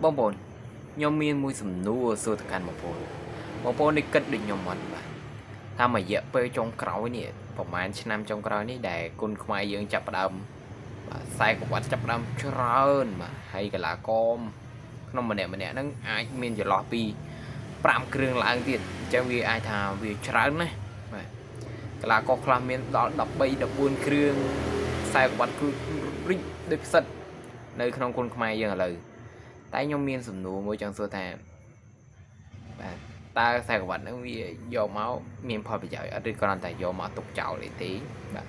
បងប្អូនខ្ញុំមានមួយសំណួរសួរទៅកាន់បងប្អូននេះគិតដូចខ្ញុំអត់បាទថាមួយរយៈពេលចុងក្រោយនេះប្រហែលឆ្នាំចុងក្រោយនេះដែលគុណខ្មែរយើងចាប់ផ្ដើមបាទខ្សែក្រវ៉ាត់ចាប់ផ្ដើមច្រើនបាទហើយកីឡាករក្នុងម្នាក់ហ្នឹងអាចមានចន្លោះពី5គ្រឿងឡើងទៀតអញ្ចឹងវាអាចថាវាច្រើនណាស់បាទកីឡាករខ្លះមានដល់13 14គ្រឿងខ្សែក្រវ៉ាត់គឺរីកដូចផ្សិតនៅក្នុងគុណខ្មែរយើងឥឡូវតែខ្ញុំមានសំណួរមួយចង់សួរថាបាទតើខ្សែក្រវ៉ាត់ហ្នឹងវាយកមកមានផលប្រយោជន៍អត់ឬគ្រាន់តែយកមកទុកចោលទេបាទ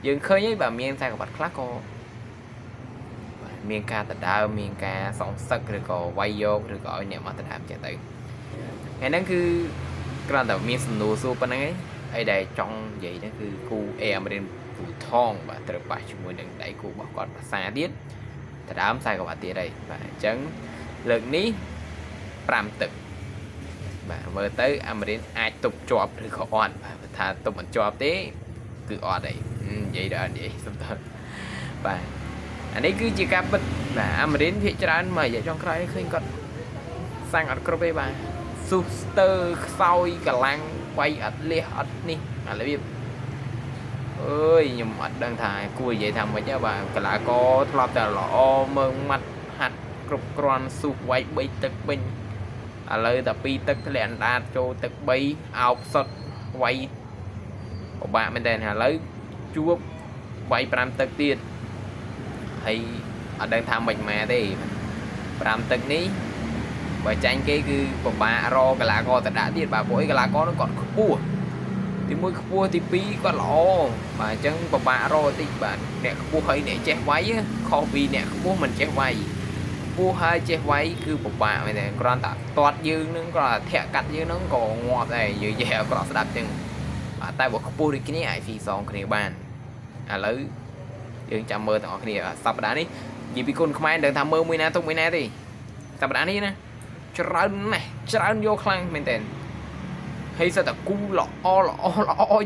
យើងឃើញហើយបាទមានខ្សែក្រវ៉ាត់ខ្លះក៏បាទមានការដដើមមានការសងសឹកឬក៏វាយយកឬក៏ឲ្យអ្នកមកដដើមចឹងទៅហើយហ្នឹងគឺគ្រាន់តែមានសំណួរសួរប៉ុណ្្នឹងឯងអីដែលចង់និយាយហ្នឹងគឺគូអេអាមេរិនពូថងបាទត្រូវប៉ះជាមួយនឹងដៃគូរបស់គាត់ភាសាទៀតដដើមខ្សែក្រវ៉ាត់ទៀតហើយបាទអញ្ចឹងលើកនេះ5ទឹកបាទមើលទៅអាមេរិនអាចទប់ជាប់ឬក៏អត់បាទថាទប់មិនជាប់ទេគឺអត់ទេនិយាយដល់និយាយសំដៅបាទអានេះគឺជាការពិតបាទអាមេរិនភាគច្រើនមករយៈចុងក្រោយឃើញគាត់សាំងអត់គ្រប់ទេបាទស៊ូស្ទ័រខ្សោយកម្លាំងវាយអត់លះអត់នេះអារបៀបអើយខ្ញុំអត់ដឹងថាគួរនិយាយថាម៉េចទេបាទកីឡាករធ្លាប់តែល្អមើងម៉ាត់ហាត់គ្រប់គ្រាន់ស៊ូវាយ3ទឹកវិញឥឡូវតែ2ទឹកធ្លាក់អណ្ដាតចូលទឹក3អោបសុតវាយពិបាកមែនតើឥឡូវជួបវាយ5ទឹកទៀតហើយអត់ដឹងថាមិនម៉ែទេ5ទឹកនេះបើចាញ់គេគឺពិបាករកកីឡាករតដាក់ទៀតបាទព្រោះកីឡាករនោះគាត់ខ្ពស់ទី1ខ្ពស់ទី2គាត់ល្អបាទអញ្ចឹងពិបាករកតិចបាទអ្នកខ្ពស់ហើយអ្នកចេះវាយខុសពីអ្នកខ្ពស់មិនចេះវាយខ្ពស់ហើយចេះវាយគឺពិបាកមែនទេគ្រាន់តែទាត់យើងនឹងគ្រាន់តែធាក់កាត់យើងនឹងក៏ងាប់ដែរយើងនិយាយឲ្យក្រក់ស្ដាប់ចឹងបាទតែបើខ្ពស់ដូចគ្នាអាចស៊ីសងគ្នាបានឥឡូវយើងចាំមើលទាំងអស់គ្នាសប្តាហ៍នេះនិយាយពីគុណខ្មែរដឹងថាមើលមួយណាទុកមួយណាទេសប្តាហ៍នេះណាច្រើនណាស់ច្រើនយកខ្លាំងមែនតើហើយសិតតែគូល្អ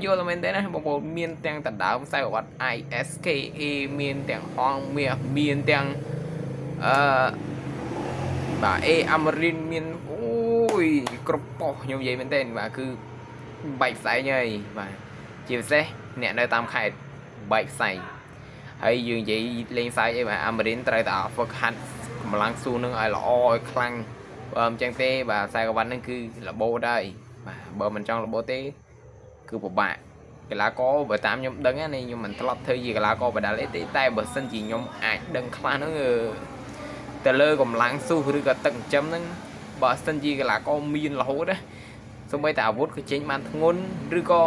យកតែមែនតើណាបងប្អូនមានទាំងដណ្ដើមខ្សែក្រវ៉ាត់ ISKA មានទាំងហងមាសមានទាំងបាទអេអាមេរិនមានអូយគ្រប់ប៉ុសខ្ញុំនិយាយមែនតើបាទគឺបែកផ្សែងហើយបាទជាពិសេសអ្នកនៅតាមខេត្តបែកផ្សែងហើយយើងនិយាយលេងសើចអីបាទអាមេរិនត្រូវតែហ្វឹកហាត់កម្លាំងស៊ូនឹងឲ្យល្អឲ្យខ្លាំងបើមិនចឹងទេបាទខ្សែក្រវ៉ាត់ហ្នឹងគឺរបូតហើយបាទបើមិនចង់របូតទេគឺពិបាកកីឡាករបើតាមខ្ញុំដឹងណាខ្ញុំមិនធ្លាប់ធ្វើជាកីឡាករបដាល់ទេតែបើសិនជាខ្ញុំអាចដឹងខ្លះហ្នឹងទៅលើកម្លាំងស៊ូឬក៏ទឹកចិញ្ចឹមហ្នឹងបើសិនជាកីឡាករមានរហូតណាសូម្បីតែអាវុធក៏ចេញបានធ្ងន់ឬក៏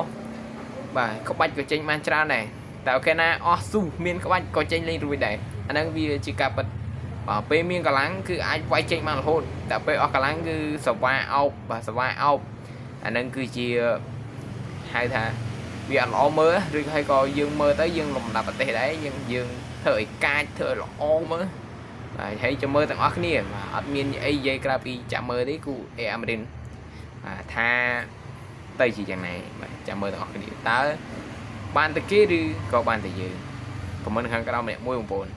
បាទក្បាច់ក៏ចេញបានច្រើនដែរតែអូខេណាអស់ស៊ូមានក្បាច់ក៏ចេញលេងរួចដែរអាហ្នឹងវាជាការពិតបាទពេលមានកម្លាំងគឺអាចវាយចេញបានរហូតតែពេលអស់កម្លាំងគឺសវ៉ាអោបបាទសវ៉ាអោបអាហ្នឹងគឺជាហៅថាវាអត់ល្អមើលឬហើយក៏យើងមើលទៅយើងលំដាប់ប្រទេសដែរយើងធ្វើឲ្យកាចធ្វើឲ្យល្អមើលបាទហើយចាំមើលទាំងអស់គ្នាបាទអត់មានអីនិយាយក្រៅពីចាំមើលទេគូអេអាមេរិនបាទថាទៅជាយ៉ាងណាបាទចាំមើលទាំងអស់គ្នាតើបានតែគេឬក៏បានតែយើងខមមិនខាងក្រៅម្នាក់មួយបងប្អូន